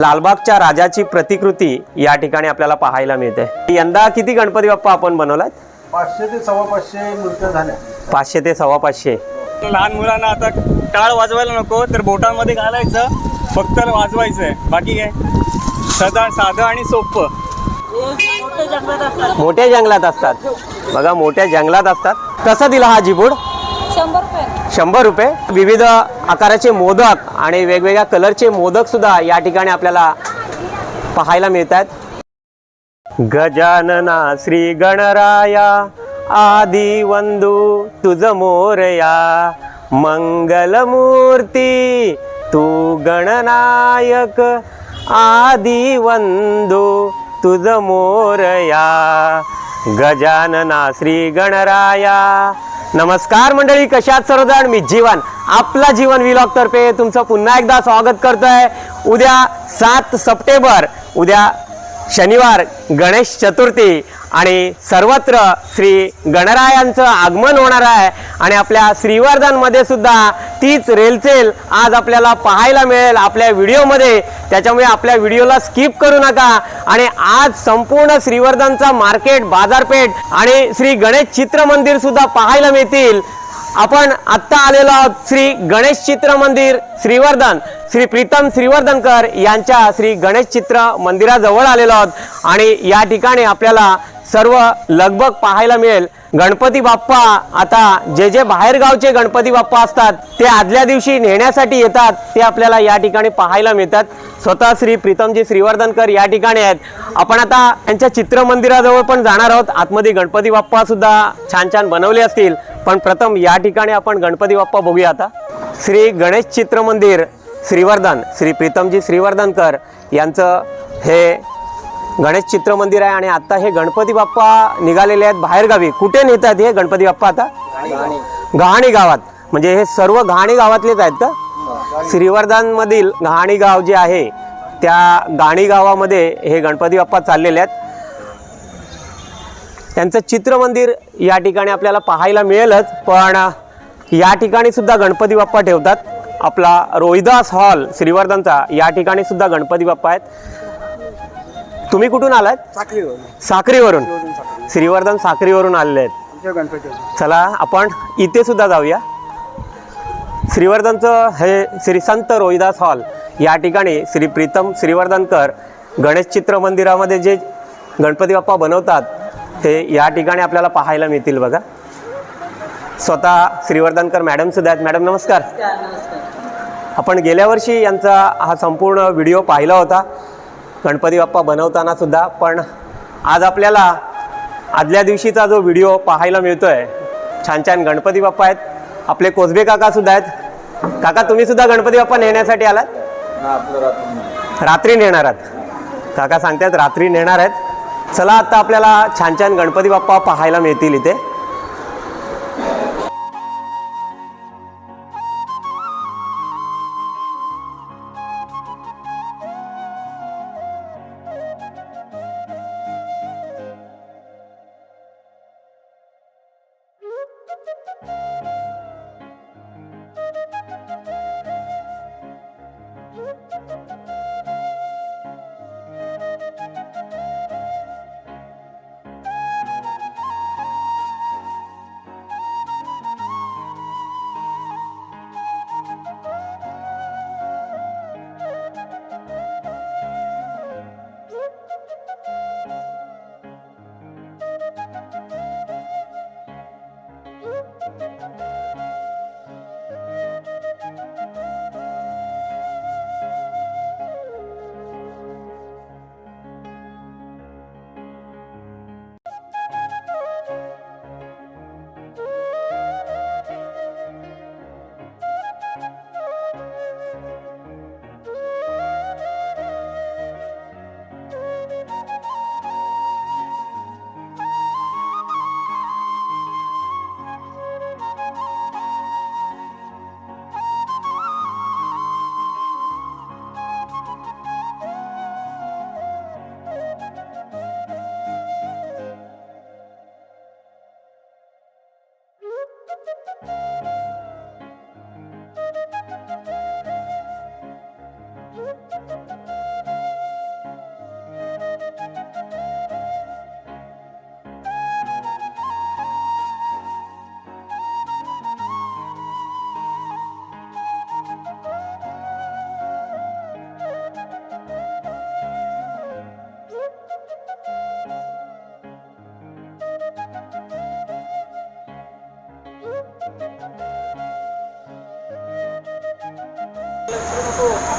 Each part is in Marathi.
लालबागच्या राजाची प्रतिकृती या ठिकाणी आपल्याला पाहायला मिळते। यंदा किती गणपती बाप्पा आपण बनवलात? 500 ते 550 मूर्त्या झाल्या। 500 ते 550। लहान मुलांना आता टाळ वाजवायला नको तर बोटांमध्ये घालायचं, फक्त वाजवायचंय, बाकी काय साधं आणि सोपं। मोठ्या जंगलात असतात बघा, मोठ्या जंगलात असतात। कसा दिला हा जिबूड? 100 रुपये। 100 रुपये। विविध आकाराचे मोदक आणि वेगवेगळ्या कलरचे मोदक सुद्धा या ठिकाणी आपल्याला पाहायला मिळतात। गजानना श्री गणराया आदि वंदू तुझ मोरया, मंगलमूर्ती तू गणनायक आदि वंदू तुझ मोरया, गजानना श्री गणराया। नमस्कार मंडळी, कशात सर्वजण? मी जीवन, आपला जीवन व्लॉग तर्फे तुमचं पुन्हा एकदा स्वागत करतोय। उद्या 7 सप्टेंबर, उद्या शनिवार, गणेश चतुर्थी आणि सर्वत्र श्री गणरायांचं आगमन होणार आहे आणि आपल्या श्रीवर्धनमध्ये सुद्धा तीच रेलचेल आज आपल्याला पाहायला मिळेल आपल्या व्हिडिओमध्ये। त्याच्यामुळे आपल्या व्हिडिओला स्किप करू नका आणि आज संपूर्ण श्रीवर्धनचा मार्केट, बाजारपेठ आणि श्री गणेश चित्र मंदिर सुद्धा पाहायला मिळतील। आपण आत्ता आलेलो आहोत श्री गणेश चित्र मंदिर श्रीवर्धन, श्री प्रीतम श्रीवर्धनकर यांच्या श्री गणेश चित्र मंदिराजवळ आलेलो आहोत आणि या ठिकाणी आपल्याला सर्व लगबग पाहायला मिळेल। गणपती बाप्पा, आता जे बाहेर गावचे गणपती बाप्पा असतात ते आदल्या दिवशी नेण्यासाठी येतात, ते आपल्याला या ठिकाणी पाहायला मिळतात। स्वतः श्री प्रीतमजी श्रीवर्धनकर या ठिकाणी आहेत। आपण आता त्यांच्या चित्र मंदिराजवळ पण जाणार आहोत। आतमध्ये गणपती बाप्पा सुद्धा छान छान बनवले असतील, पण प्रथम या ठिकाणी आपण गणपती बाप्पा बघूया। आता श्री गणेश चित्र मंदिर श्रीवर्धन, श्री प्रीतमजी श्रीवर्धनकर यांचं हे गणेश चित्र मंदिर आहे आणि आता हे गणपती बाप्पा निघालेले आहेत बाहेरगावी। कुठे नेतात हे गणपती बाप्पा? आता गहाणी गावात, म्हणजे हे सर्व गहाणी गावातलेच आहेत का? श्रीवर्धन मधील गहाणी गाव जे आहे त्या गहाणी गावामध्ये हे गणपती बाप्पा चाललेले आहेत। त्यांचं चित्र मंदिर या ठिकाणी आपल्याला पाहायला मिळेलच, पण या ठिकाणी सुद्धा गणपती बाप्पा ठेवतात। आपला रोहिदास हॉल श्रीवर्धनचा, या ठिकाणी सुद्धा गणपती बाप्पा आहेत। तुम्ही कुठून आलात? साक्रीवरून। श्रीवर्धन साक्रीवरून आलेले आहेत। चला आपण इथे सुद्धा जाऊया। श्रीवर्धनचं हे श्री संत रोहिदास हॉल, या ठिकाणी श्री प्रीतम श्रीवर्धनकर गणेश चित्र मंदिरामध्ये जे गणपती बाप्पा बनवतात ते या ठिकाणी आपल्याला पाहायला मिळतील बघा। स्वतः श्रीवर्धनकर मॅडम सुद्धा आहेत। मॅडम नमस्कार। आपण गेल्या वर्षी यांचा हा संपूर्ण व्हिडिओ पाहिला होता गणपती बाप्पा बनवताना सुद्धा, पण आज आपल्याला आदल्या दिवशीचा जो व्हिडिओ पाहायला मिळतोय, छान छान गणपती बाप्पा आहेत। आपले कोसबे काका सुद्धा आहेत। काका तुम्ही सुद्धा गणपती बाप्पा नेण्यासाठी आलात? रात्री नेणार आहात काका सांगतात, रात्री नेणार आहेत। चला आता आपल्याला छान छान गणपती बाप्पा पाहायला मिळतील इथे।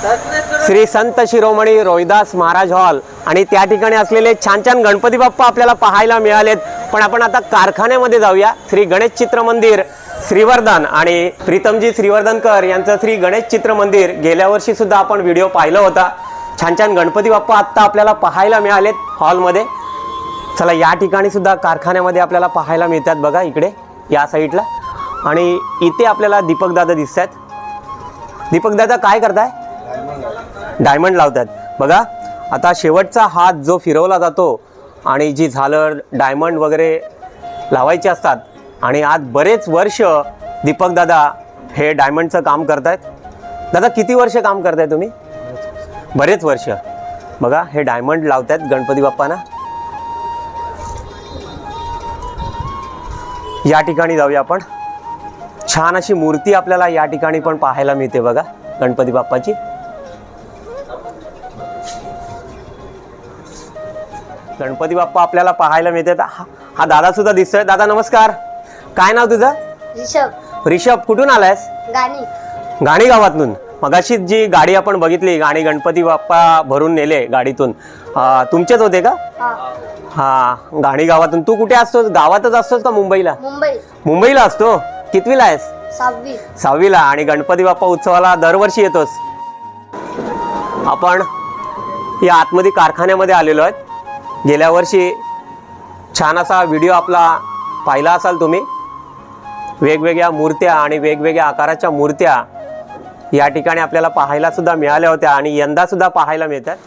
श्री संत शिरोमणी रोहिदास महाराज हॉल आणि त्या ठिकाणी असलेले छान छान गणपती बाप्पा आपल्याला पाहायला मिळालेत. पण आपण आता कारखान्यामध्ये जाऊया. श्री गणेश चित्र मंदिर श्रीवर्धन आणि प्रीतमजी श्रीवर्धनकर यांचं श्री गणेश चित्र मंदिर गेल्या वर्षी सुद्धा आपण व्हिडिओ पाहिला होता. छान छान गणपती बाप्पा आत्ता आपल्याला पाहायला मिळालेत हॉलमध्ये. चला या ठिकाणी सुद्धा कारखान्यामध्ये आपल्याला पाहायला मिळतात बघा, इकडे या साईडला. आणि इथे आपल्याला दीपक दादा दिसत आहेत. दीपक दादा काय करताय? डायमंड लावतात बघा. आता शेवटचा हात जो फिरवला जातो आणि जी झालर डायमंड वगैरे लावायचे असतात आणि आज बरेच वर्ष दीपक दादा हे डायमंडचं काम करतायत. दादा किती वर्ष काम करताय तुम्ही? बरेच वर्ष. बघा हे डायमंड लावतात गणपती बाप्पांना. या ठिकाणी जाऊया आपण. छान अशी मूर्ती आपल्याला या ठिकाणी पण पाहायला मिळते बघा गणपती बाप्पाची. गणपती बाप्पा आपल्याला पाहायला मिळते. हा दादा सुद्धा दिसतोय. दादा नमस्कार. काय नाव तुझं? ऋषभ. ऋषभ, कुठून आलायस? गाणी. गाणी गावातून. मगाशी जी गाडी आपण बघितली, गाणी गणपती बाप्पा भरून नेले गाडीतून, तुमचेच होते का? हा. हा, गाणी गावातून. तू कुठे असतोस? गावातच असतोस का मुंबईला? मुंबई. मुंबईला असतो. कितवीला आहेस? 6वी. 6वीला. आणि गणपती बाप्पा उत्सवाला दरवर्षी येतोस. आपण या आतमध्ये कारखान्यामध्ये आलेलो आहेत. गेल्या वर्षी छान असा व्हिडिओ आपला पाहिला असाल तुम्ही. वेगवेगळ्या मूर्त्या आणि वेगवेगळ्या आकाराच्या मूर्त्या या ठिकाणी आपल्याला पाहायला सुद्धा मिळाल्या होत्या आणि यंदा सुद्धा पाहायला मिळतात.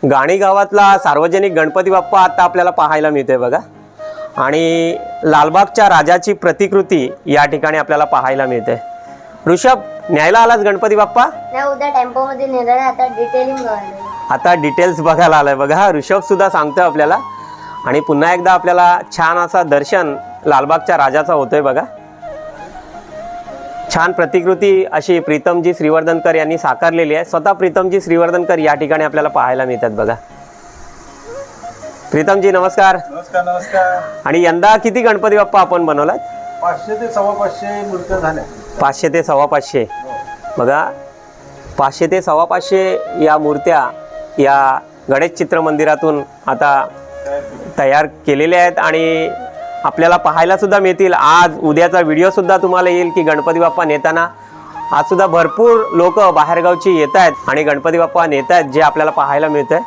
गाणी गावातला सार्वजनिक गणपती बाप्पा आता आपल्याला पाहायला मिळते बघा. आणि लालबागच्या राजाची प्रतिकृती या ठिकाणी आपल्याला पाहायला मिळते. ऋषभ, न्यायला आलाच गणपती बाप्पा? नाही, उद्या टेम्पो मध्ये नेलं. आता डिटेलिंग बघायला. आता डिटेल्स बघायला आलाय बघा. ऋषभ सुद्धा सांगतोय आपल्याला. आणि पुन्हा एकदा आपल्याला छान असा दर्शन लालबागच्या राजाचा होतोय बघा. छान प्रतिकृती अशी प्रीतमजी श्रीवर्धनकर यांनी साकारलेली आहे. स्वतः प्रीतमजी श्रीवर्धनकर या ठिकाणी आपल्याला पाहायला मिळतात बघा. प्रीतमजी नमस्कार. नमस्कार. नमस्कार. आणि यंदा किती गणपती बाप्पा आपण बनवलात? 500 ते 550 मूर्त्या झाल्या. 500 ते 550 बघा. 500 ते 550 या मूर्त्या या गणेश चित्र मंदिरातून आता तयार केलेल्या आहेत आणि आपल्याला पाहायला सुद्धा मिळतील. आज उद्याचा व्हिडिओ सुद्धा तुम्हाला येईल की गणपती बाप्पा नेताना. आज सुद्धा भरपूर लोक बाहेरगावची येत आहेत आणि गणपती बाप्पा नेत आहेत, जे आपल्याला पाहायला मिळतंय.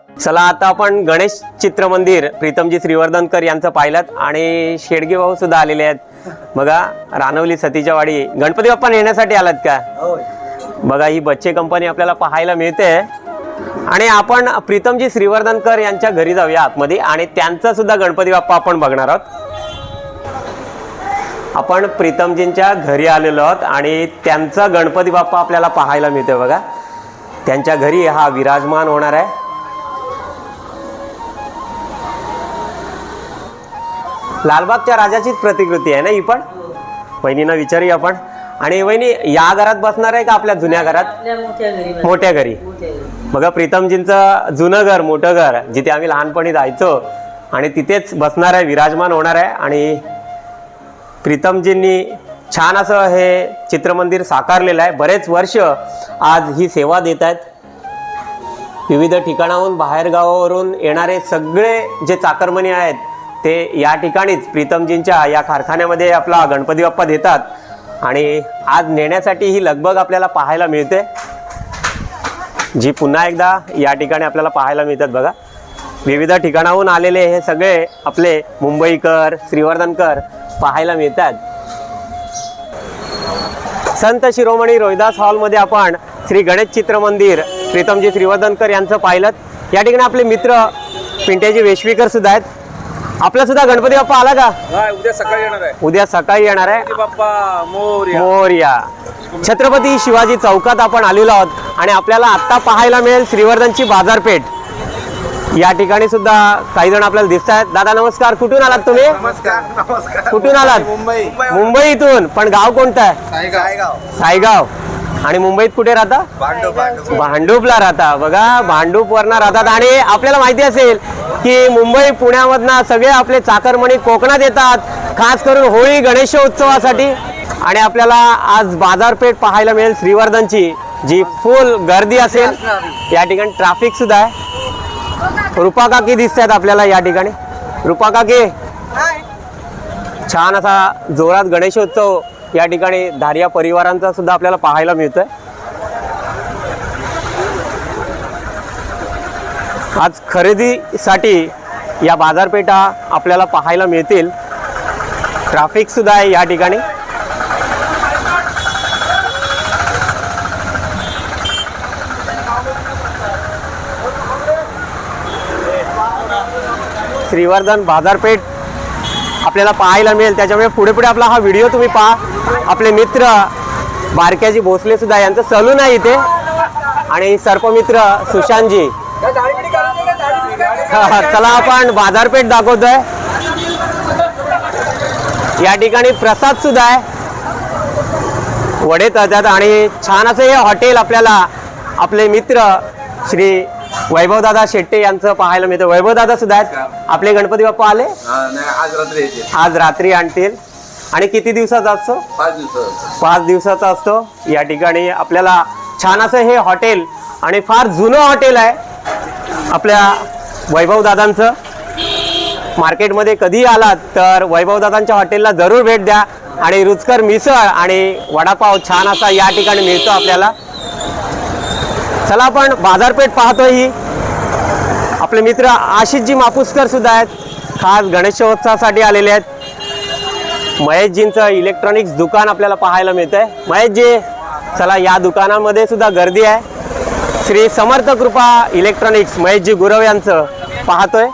चला आता आपण गणेश चित्र मंदिर प्रीतमजी श्रीवर्धनकर यांचं पाहिलं आणि शेडगे भाऊ सुद्धा आलेले आहेत बघा. रानवली सतीच्या वाडी गणपती बाप्पा नेण्यासाठी आलात का? बघा ही बच्चे कंपनी आपल्याला पाहायला मिळते. आणि आपण प्रीतमजी श्रीवर्धनकर यांच्या घरी जाऊया आतमध्ये आणि त्यांचा सुद्धा गणपती बाप्पा आपण बघणार आहोत. आपण प्रीतमजींच्या घरी आलेलो आहोत आणि त्यांचा गणपती बाप्पा आपल्याला पाहायला मिळतोय बघा. त्यांच्या घरी हा विराजमान होणार आहे. लालबागच्या राजाचीच प्रतिकृती आहे ना ही पण? वहिनींना विचारूया आपण. आणि वहिनी या घरात बसणार आहे का आपल्या जुन्या घरात? मोठ्या घरी. बघा प्रीतमजींचं जुनं घर, मोठं घर, जिथे आम्ही लहानपणी जायचो आणि तिथेच बसणार आहे, विराजमान होणार आहे. आणि प्रीतमजींनी छान असं हे चित्रमंदिर साकारलेलं आहे. बरेच वर्ष आज ही सेवा देत आहेत. विविध ठिकाणाहून बाहेरगावावरून येणारे सगळे जे चाकरमणी आहेत ते या ठिकाणीच प्रीतमजींच्या या कारखान्यामध्ये आपला गणपती बाप्पा देतात आणि आज नेण्यासाठी ही लगबग आपल्याला पाहायला मिळते, जी पुन्हा एकदा या ठिकाणी आपल्याला पाहायला मिळतात बघा. विविध ठिकाणाहून आलेले हे सगळे आपले मुंबईकर, श्रीवर्धनकर पाहायला मिळतात. संत शिरोमणी रोहिदास हॉलमध्ये आपण श्री गणेश चित्र मंदिर प्रीतमजी श्रीवर्धनकर यांचं पाहिलं. या ठिकाणी आपले मित्र पिंट्याजी वेशवीकर सुद्धा आहेत. आपला सुद्धा गणपती बाप्पा आला का? उद्या सकाळी येणार आहे उद्या सकाळी येणार आहे. बाप्पा मोरया. मोरया. छत्रपती शिवाजी चौकात आपण आलेलो आहोत आणि आपल्याला आत्ता पाहायला मिळेल श्रीवर्धनची बाजारपेठ. या ठिकाणी सुद्धा काही जण आपल्याला दिसत आहेत. दादा नमस्कार, कुठून आलात तुम्ही? नमस्कार. कुठून आलात? मुंबई. मुंबईतून. पण गाव कोणतं आहे? सायगाव. सायगाव. आणि मुंबईत कुठे राहता? भांडूपला राहता. बघा, भांडूपवरनं राहतात. आणि आपल्याला माहिती असेल की मुंबई पुण्यामधनं सगळे आपले चाकरमणी कोकणात येतात, खास करून होळी गणेशोत्सवासाठी. आणि आपल्याला आज बाजारपेठ पाहायला मिळेल श्रीवर्धनची, जी फुल गर्दी असेल. या ठिकाणी ट्रॅफिक सुद्धा आहे. रुपा काकी दिसत आहेत आपल्याला या ठिकाणी. रुपा काकी, छान असा जोरात गणेशोत्सव या ठिकाणी धारिया परिवारांचा सुद्धा आपल्याला पाहायला मिळतोय. आज खरेदीसाठी या बाजारपेठा आपल्याला पाहायला मिळतील. ट्रॅफिक सुद्धा आहे या ठिकाणी. श्रीवर्धन बाजारपेठ आपल्याला पाहायला मिळेल. त्याच्यामुळे पुढे पुढे आपला हा व्हिडिओ तुम्ही पहा. आपले मित्र बारक्याजी भोसले सुद्धा, यांचं सलून आहे इथे. आणि सर्पमित्र सुशांतजी. चला आपण बाजारपेठ दाखवतोय. या ठिकाणी प्रसाद सुद्धा आहे, वडे तळतात. आणि छान असं हे हॉटेल आपल्याला आपले मित्र श्री वैभवदादा शेट्टे यांचं पाहायला मिळतं. वैभवदादा सुद्धा आहेत. आपले गणपती बाप्पा आले? आज रात्री आणतील. आणि किती दिवसाचा असतो? 5 दिवसाचा असतो. या ठिकाणी आपल्याला छान असं हे हॉटेल, आणि फार जुनं हॉटेल आहे आपल्या वैभवदादांचं. मार्केटमध्ये कधीही आलात तर वैभवदादांच्या हॉटेलला जरूर भेट द्या. आणि रुचकर मिसळ आणि वडापाव छान असा या ठिकाणी मिळतो आपल्याला. चला आपण बाजारपेठ पाहतोय. ही आपले मित्र आशिषजी मापुसकर सुद्धा आहेत, खास गणेशोत्सवासाठी आलेले आहेत. महेशजींचं इलेक्ट्रॉनिक्स दुकान आपल्याला पाहायला मिळतंय. महेशजी, चला या दुकानामध्ये सुद्धा गर्दी आहे. श्री समर्थ कृपा इलेक्ट्रॉनिक्स महेशजी गुरव यांचं पाहतोय.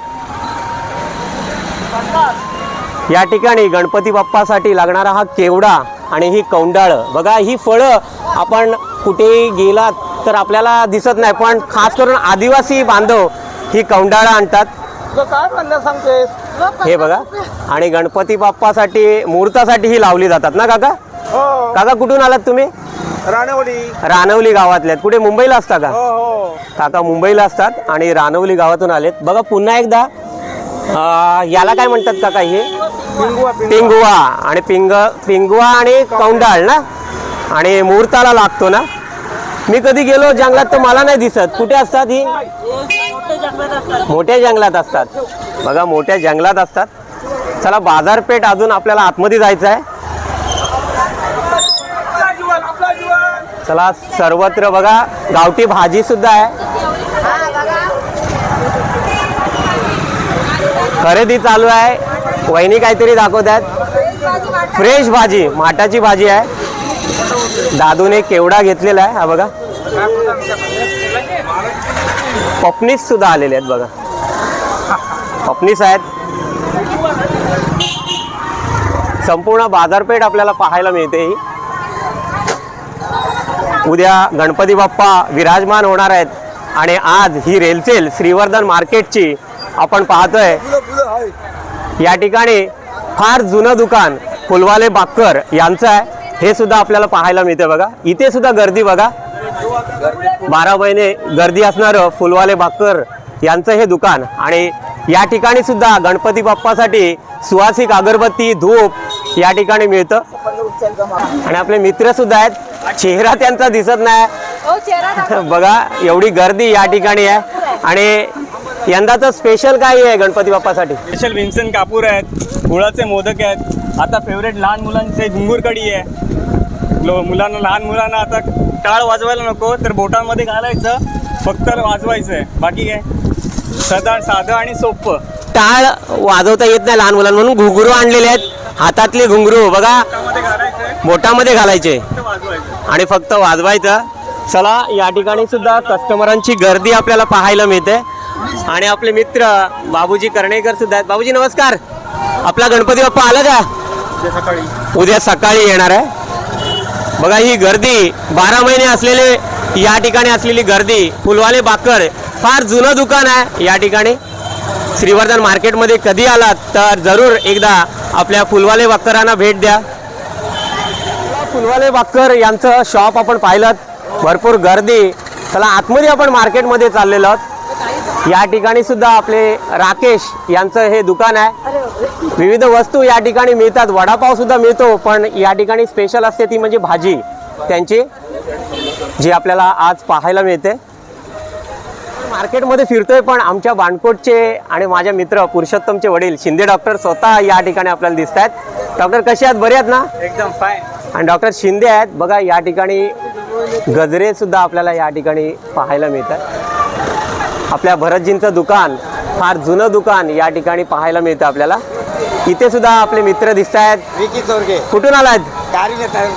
या ठिकाणी गणपती बाप्पासाठी लागणारा हा केवडा आणि ही कौंडाळ. बघा, ही फळं आपण कुठेही गेलात तर आपल्याला दिसत नाही, पण खास करून आदिवासी बांधव ही कौंडाळं आणतात. हे बघा. आणि गणपती बाप्पासाठी मुहूर्तासाठी ही लावली जातात ना काका? काका कुठून आलात तुम्ही? रानवली गावातले आहेत. कुठे मुंबईला असता का? काका मुंबईला असतात आणि रानवली गावातून आलेत. बघा पुन्हा एकदा, याला काय म्हणतात काका? हे पिंगुआ. आणि पिंगुआ आणि कौंडाळ ना, आणि मुहूर्ताला लागतो ना. मी कधी गेलो जंगलात तर मला नाही दिसत. कुठे असतात ही? मोठ्या जंगलात असतात. बघा, मोठ्या जंगलात असतात. चला बाजारपेठ अजून आपल्याला आतमध्ये जायचं आहे. चला, सर्वत्र बघा गावठी भाजी सुद्धा आहे. खरेदी चालू आहे. वहिनी काहीतरी दाखवत आहेत. फ्रेश भाजी, माठाची भाजी आहे. दादूने केवडा घेतलेला आहे. हा बघा, पपनीस सुद्धा आलेले आहेत. बघा, पपनीस आहेत. संपूर्ण बाजारपेठ आपल्याला पाहायला मिळते. ही उद्या गणपती बाप्पा विराजमान होणार आहेत. आणि आज ही रेलचेल श्रीवर्धन मार्केटची आपण पाहतोय. या ठिकाणी फार जुनं दुकान फुलवाले बाकर यांचं आहे. हे सुद्धा आपल्याला पाहायला मिळते. बघा, इथे सुद्धा गर्दी. बघा, 12 महिने गर्दी असणारं फुलवाले बाकर यांचं हे दुकान. आणि या ठिकाणी सुद्धा गणपती बाप्पासाठी सुवासिक अगरबत्ती, धूप या ठिकाणी मिळतं. आणि आपले मित्र सुद्धा आहेत. चेहरा त्यांचा दिसत नाही. बघा, एवढी गर्दी या ठिकाणी आहे. आणि यंदाचं स्पेशल काय आहे गणपती बाप्पासाठी? स्पेशल भीमसेन कापूर आहेत, गुळाचे मोदक आहेत. आता फेवरेट लहान मुलांचे घुंगूर कढी आहे. लहान मुलांना आता टाळ वाजवायला नको तर बोटांमध्ये घालायचं, फक्त वाजवायचं आहे. बाकी काय साधं आणि सोपं. टाळ वाजवता येत नाही लहान मुलांना, म्हणून घुंगरू आणलेले आहेत. हातातले घुंगरू बघा, बोटामध्ये घालायचे आणि फक्त वाजवायचं. चला, या ठिकाणी सुद्धा कस्टमरांची गर्दी आपल्याला पाहायला मिळते. आणि आपले मित्र बाबूजी कर्णेकर सुद्धा आहेत. बाबूजी नमस्कार. आपला गणपती बाप्पा आला का? उद्या सकाळी येणार आहे. बघा ही गर्दी 12 महिने असलेले या ठिकाणी असलेली गर्दी. फुलवाले बाकर फार जुनं दुकान आहे या ठिकाणी. श्रीवर्धन मार्केटमध्ये कधी आलात तर जरूर एकदा आपल्या फुलवाले बाकरांना भेट द्या. फुलवाले बाकर यांचं शॉप आपण पाहिलं. भरपूर गर्दी. चला आतमध्ये आपण मार्केटमध्ये चाललेलो आहोत. या ठिकाणी सुद्धा आपले राकेश यांचं हे दुकान आहे. विविध वस्तू या ठिकाणी मिळतात. वडापाव सुद्धा मिळतो, पण या ठिकाणी स्पेशल असते ती म्हणजे भाजी त्यांची, जी आपल्याला आज पाहायला मिळते. मार्केटमध्ये फिरतोय पण आमच्या बाणकोटचे आणि माझ्या मित्र पुरुषोत्तमचे वडील शिंदे डॉक्टर स्वतः या ठिकाणी आपल्याला दिसत आहेत. डॉक्टर कसे आहात? बरे आहेत ना? एकदम फाईन. आणि डॉक्टर शिंदे आहेत. बघा या ठिकाणी गजरे सुद्धा आपल्याला या ठिकाणी पाहायला मिळतात. आपल्या भरतजींचं दुकान फार जुनं दुकान या ठिकाणी पाहायला मिळतं आपल्याला. इथे सुद्धा आपले मित्र दिसत आहेत. विकी चोरगे कुठून आलात?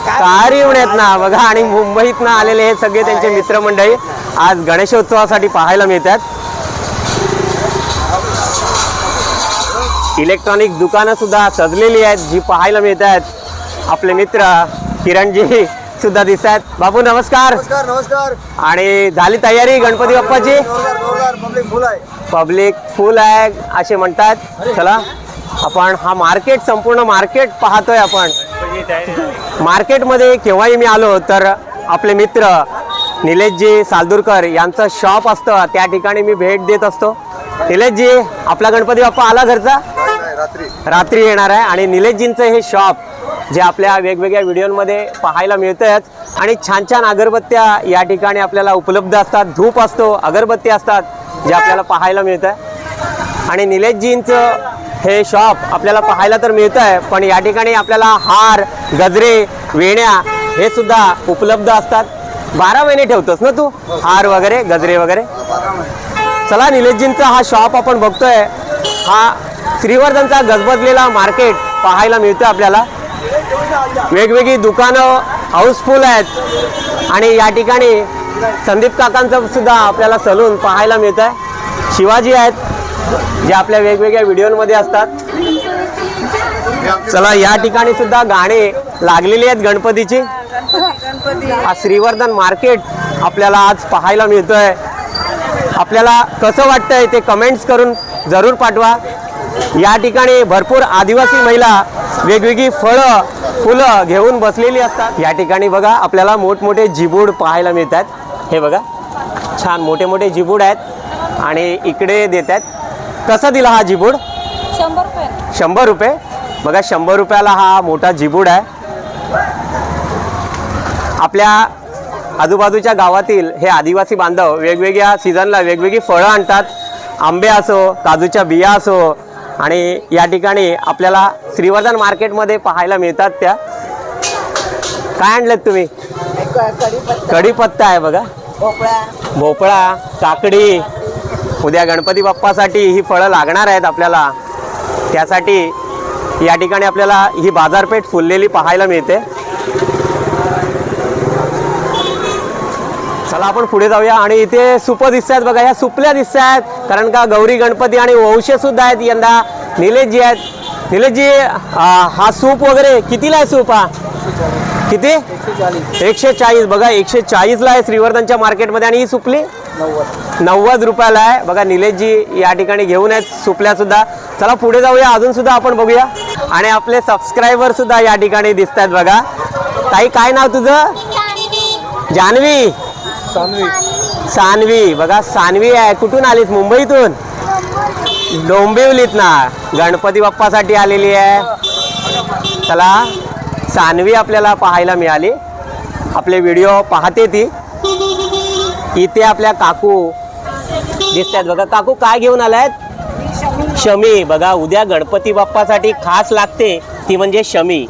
कारवण्यात ना. बघा आणि मुंबईतनं आलेले हे सगळे त्यांचे मित्रमंडळी आज गणेशोत्सवासाठी पाहायला मिळतात. इलेक्ट्रॉनिक दुकानं सुद्धा सजलेली आहेत जी पाहायला मिळतात. आपले मित्र किरणजी सुद्धा दिसत आहेत. बाबू नमस्कार. नमस्कार. आणि झाली तयारी गणपती बाप्पाची? पब्लिक फुल आहे. पब्लिक फुल आहे असे म्हणतात. चला आपण हा मार्केट, संपूर्ण मार्केट पाहतोय आपण. मार्केटमध्ये केव्हाही मी आलो तर आपले मित्र निलेशजी सालदूरकर यांचं शॉप असतं, त्या ठिकाणी मी भेट देत असतो. निलेशजी आपला गणपती बाप्पा आला घरचा? रात्री येणार आहे. आणि निलेशजींचं हे शॉप जे आपल्या वेगवेगळ्या व्हिडिओमध्ये पाहायला मिळतंच. आणि छान छान अगरबत्त्या या ठिकाणी आपल्याला उपलब्ध असतात. धूप असतो, अगरबत्ती असतात जे आपल्याला पाहायला मिळतं. आणि निलेशजींचं हे शॉप आपल्याला पाहायला तर मिळतं आहे, पण या ठिकाणी आपल्याला हार, गजरे, वेण्या हे सुद्धा उपलब्ध असतात. 12 महिने ठेवतोस ना तू हार वगैरे, गजरे वगैरे? चला निलेशजींचा हा शॉप आपण बघतोय. हा श्रीवर्धनचा गजबजलेला मार्केट पाहायला मिळतं आपल्याला. वेगवेगळी दुकानं हाऊसफुल आहेत. आणि या ठिकाणी संदीप काकांचं सुद्धा आपल्याला सलून पाहायला मिळत आहे. शिवाजी आहेत जे आपल्या वेगवेगळ्या व्हिडिओमध्ये असतात. चला या ठिकाणी सुद्धा गाणे लागलेली आहेत गणपतीची. हा श्रीवर्धन मार्केट आपल्याला आज पाहायला मिळतोय. आपल्याला कसं वाटतंय ते कमेंट्स करून जरूर पाठवा. या ठिकाणी भरपूर आदिवासी महिला वेगवेगळी फळं, फुलं घेऊन बसलेली असतात. या ठिकाणी बघा आपल्याला मोठमोठे जिबूड पाहायला मिळतात. हे बघा छान मोठे मोठे जिबूड आहेत आणि इकडे देत आहेत. कसा दिला हा जिबूड? 100 रुपये. 100 रुपये. बघा 100 रुपयाला हा मोठा जिबूड आहे. आपल्या आजूबाजूच्या गावातील हे आदिवासी बांधव वेगवेगळ्या सीझनला वेगवेगळी फळं आणतात. आंबे असो, काजूच्या बिया असो, आणि या ठिकाणी आपल्याला श्रीवर्धन मार्केटमध्ये पाहायला मिळतात. त्या काय आणलेत तुम्ही? कढीपत्ता आहे बघा, भोपळा, काकडी. उद्या गणपती बाप्पासाठी ही फळं लागणार आहेत आपल्याला. त्यासाठी या ठिकाणी आपल्याला ही बाजारपेठ फुललेली पाहायला मिळते. चला आपण पुढे जाऊया. आणि इथे सूप दिसत आहेत बघा. ह्या सुपल्या दिसत आहेत कारण का गौरी गणपती आणि वंशे सुद्धा आहेत यंदा. निलेशजी आहेत. निलेशजी हा सूप वगैरे कितीला आहे सूप? हा किती? 140. बघा 140ला आहे श्रीवर्धनच्या मार्केटमध्ये. आणि ही सुपली 90 रुपयाला आहे. बघा निलेशजी या ठिकाणी घेऊन आहेत सुपल्या सुद्धा. चला पुढे जाऊया, अजून सुद्धा आपण बघूया. आणि आपले सबस्क्रायबर सुद्धा या ठिकाणी दिसत आहेत बघा. ताई काय नाव तुझं? जान्हवी. सान्वी. बघा सान्वी आहे. कुठून आलीस? मुंबईतून? डोंबिवलीत ना. गणपती बाप्पासाठी आलेली आहे. चला सान्वी आपल्याला पाहायला मिळाली. आपले व्हिडिओ पाहते ती. इथे आपल्या काकू दिसत आहेत बघा. काकू काय घेऊन आलायत? शमी. बघा उद्या गणपती बाप्पासाठी खास लागते ती म्हणजे शमी.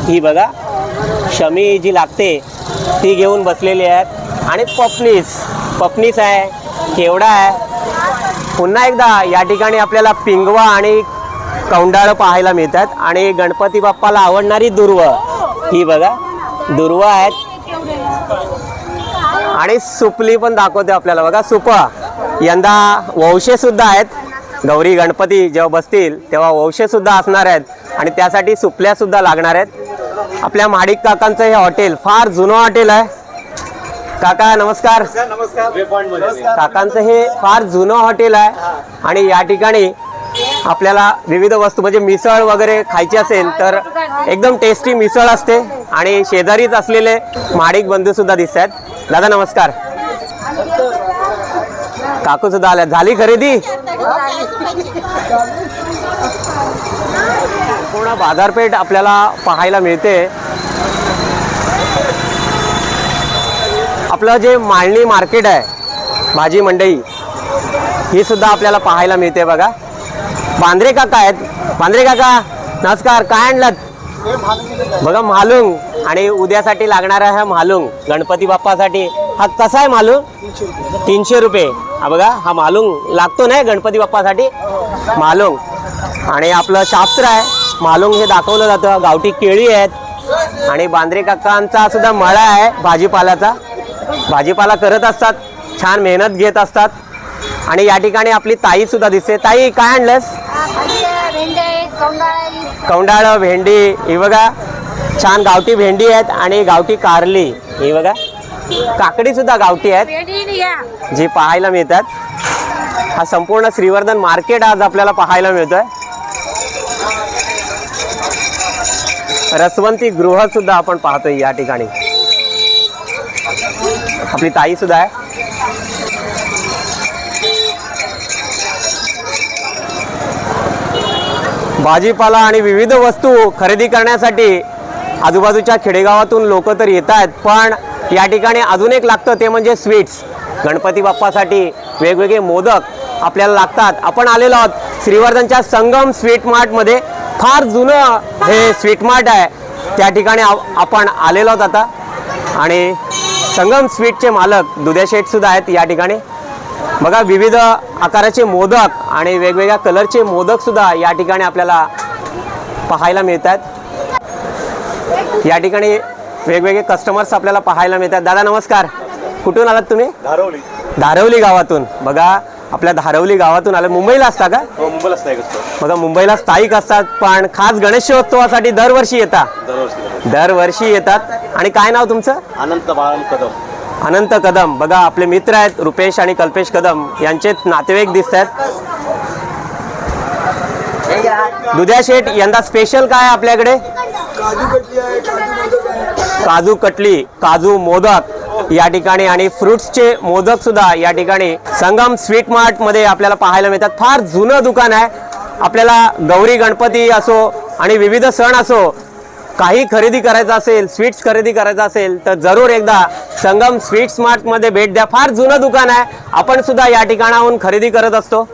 ही बघा शमी जी लागते ती घेऊन बसलेली आहेत. आणि पपनीस आहे, केवडा आहे. पुन्हा एकदा या ठिकाणी आपल्याला पिंगवा आणि कौंडाळं पाहायला मिळतात. आणि गणपती बाप्पाला आवडणारी दुर्व, ही बघा दुर्व आहेत. आणि सुपली पण दाखवते आपल्याला बघा. सुप यंदा वंशे सुद्धा आहेत. गौरी गणपती जेव्हा बसतील तेव्हा वंशे सुद्धा असणार आहेत आणि त्यासाठी सुपल्या सुद्धा लागणार आहेत. आपल्या महाडिक काकांचं हे हॉटेल फार जुनं हॉटेल आहे. काका नमस्कार. नमस्कार. काकांचं हे फार जुनं हॉटेल आहे आणि या ठिकाणी आपल्याला विविध वस्तू म्हणजे मिसळ वगैरे खायची असेल तर एकदम टेस्टी मिसळ असते आणि शेजारीच असलेले महाडिक बंधू सुद्धा दिसत आहेत. दादा नमस्कार. काकू सुद्धा आल्या. झाली खरेदी? पूर्ण बाजारपेठ आपल्याला पाहायला मिळते. आपलं जे माळणी मार्केट आहे, भाजी मंडई, ही सुद्धा आपल्याला पाहायला मिळते बघा. बांद्रे काका आहेत. बांद्रे काका नमस्कार. काय आणलात? बघा म्हालुंग आणि उद्यासाठी लागणारा हा म्हालुंग गणपती बाप्पासाठी. हा कसा आहे म्हालुंग? 300 रुपये. हा बघा हा म्हालुंग लागतो ना गणपती बाप्पासाठी म्हालुंग. आणि आपलं शास्त्र आहे म्हालुंग हे दाखवलं जातं. गावठी केळी आहेत आणि बांद्रे काकांचा सुद्धा मळा आहे भाजीपाल्याचा. भाजीपाला करत असतात, छान मेहनत घेत असतात. आणि या ठिकाणी आपली ताई सुद्धा दिसते. ताई काय आणलंस? कौंडाळ भेंडी ही बघा, छान गावठी भेंडी आहेत आणि गावठी कारली ही बघा. काकडी सुद्धा गावठी आहेत जी पाहायला मिळतात. हा संपूर्ण श्रीवर्धन मार्केट आज आपल्याला पाहायला मिळतोय. रसवंती गृह सुद्धा आपण पाहतोय या ठिकाणी. आपली ताई सुद्धा आहे. भाजीपाला आणि विविध वस्तू खरेदी करण्यासाठी आजूबाजूच्या खेडेगावातून लोक तर येत आहेत, पण या ठिकाणी अजून एक लागतं ते म्हणजे स्वीट्स. गणपती बाप्पासाठी वेगवेगळे मोदक आपल्याला लागतात. आपण आलेलो आहोत श्रीवर्धनच्या संगम स्वीट मार्टमध्ये. फार जुनं हे स्वीट मार्ट आहे, त्या ठिकाणी आपण आलेलो आहोत आता. आणि संगम स्वीटचे मालक दुध्या शेठ सुद्धा आहेत या ठिकाणी. बघा विविध आकाराचे मोदक आणि वेगवेगळ्या कलरचे मोदक सुद्धा या ठिकाणी आपल्याला पाहायला मिळतात. या ठिकाणी वेगवेगळे कस्टमर्स आपल्याला पाहायला मिळतात. दादा नमस्कार. कुठून आलात तुम्ही? धारवली. धारवली गावातून. बघा आपल्या धारवली गावातून आलं. मुंबईला असता का? हो, मुंबईला स्थायिक असतो. बघा मुंबईला स्थायिक असतात, पण खास गणेशोत्सवासाठी दरवर्षी येतात. दरवर्षी येतात. आणि काय नाव तुमचं? अनंत बाळन कदम. अनंत कदम. बघा आपले मित्र आहेत रुपेश आणि कल्पेश कदम, यांचेच नातेवाईक दिसत आहेत. दुध्या शेठ यंदा स्पेशल काय आपल्याकडे? काजू कटली आहे, काजू मोदक आहे. काजू कटली, काजू मोदक या ठिकाणी आणि फ्रुट्सचे मोदक सुद्धा या ठिकाणी संगम स्वीट मार्ट मध्ये आपल्याला पाहायला मिळतात. फार जुनं दुकान आहे. आपल्याला गौरी गणपती असो आणि विविध सण असो, काही खरेदी करायचं असेल, स्वीट्स खरेदी करायचं असेल तर जरूर एकदा संगम स्वीट्स मार्ट मध्ये भेट द्या. फार जुनं दुकान आहे. आपण सुद्धा या ठिकाणाहून खरेदी करत असतो.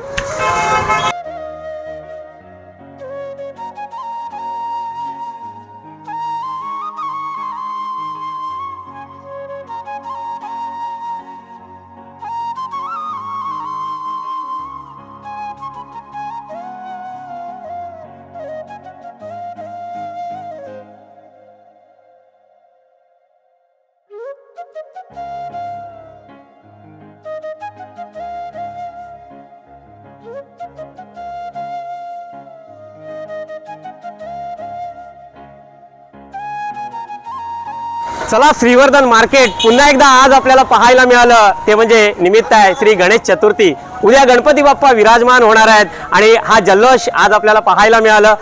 चला श्रीवर्धन मार्केट पुन्हा एकदा आज आपल्याला पाहायला मिळालं ते म्हणजे निमित्त आहे श्री गणेश चतुर्थी. उद्या गणपती बाप्पा विराजमान होणार आहेत आणि हा जल्लोष आज आपल्याला पाहायला मिळालं.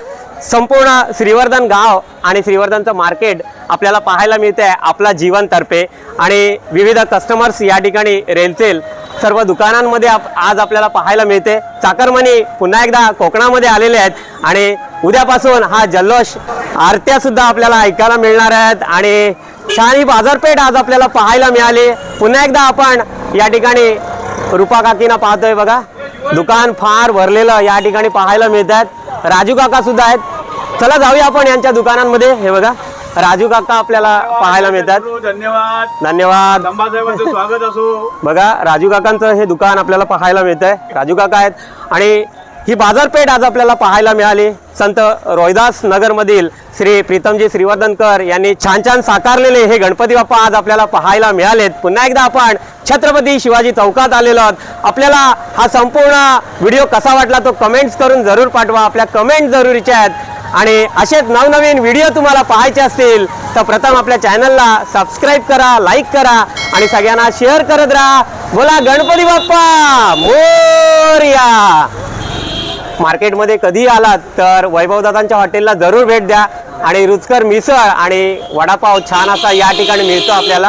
संपूर्ण श्रीवर्धन गाव आणि श्रीवर्धनचं मार्केट आपल्याला पाहायला मिळते आहे आपला जीवनतर्फे. आणि विविध कस्टमर्स या ठिकाणी रेलचेल सर्व दुकानांमध्ये आज आपल्याला पाहायला मिळते. चाकरमणी पुन्हा एकदा कोकणामध्ये आलेले आहेत आणि उद्यापासून हा जल्लोष, आरत्या सुद्धा आपल्याला ऐकायला मिळणार आहेत आणि छान ही बाजारपेठ आज आपल्याला पाहायला मिळाली. पुन्हा एकदा आपण या ठिकाणी रूपा काकींना पाहतोय. बघा दुकान फार भरलेलं या ठिकाणी पाहायला मिळतात. राजू काका सुद्धा आहेत. चला जाऊया आपण यांच्या दुकानांमध्ये. हे बघा राजू काका आपल्याला पाहायला मिळतात. धन्यवाद. धन्यवाद. स्वागत असो. बघा राजू काकांचं हे दुकान आपल्याला पाहायला मिळतंय. राजू काका आहेत आणि ही बाजारपेठ आज आपल्याला पाहायला मिळाली. संत रोहिदास नगरमधील श्री प्रीतमजी श्रीवर्धनकर यांनी छान छान साकारलेले हे गणपती बाप्पा आज आपल्याला पाहायला मिळालेत. पुन्हा एकदा आपण छत्रपती शिवाजी चौकात आलेलो आहोत. आपल्याला हा संपूर्ण व्हिडिओ कसा वाटला तो कमेंट्स करून जरूर पाठवा. आपल्या कमेंट जरुरीच्या आहेत आणि असेच नवनवीन व्हिडिओ तुम्हाला पाहायचे असतील तर प्रथम आपल्या चॅनलला सबस्क्राईब करा, लाईक करा आणि सगळ्यांना शेअर करत राहा. बोला गणपती बाप्पा मोरया. मार्केटमध्ये कधी आलात तर वैभवदादांच्या हॉटेलला जरूर भेट द्या आणि रुचकर मिसळ आणि वडापाव छान असा या ठिकाणी मिळतो आपल्याला.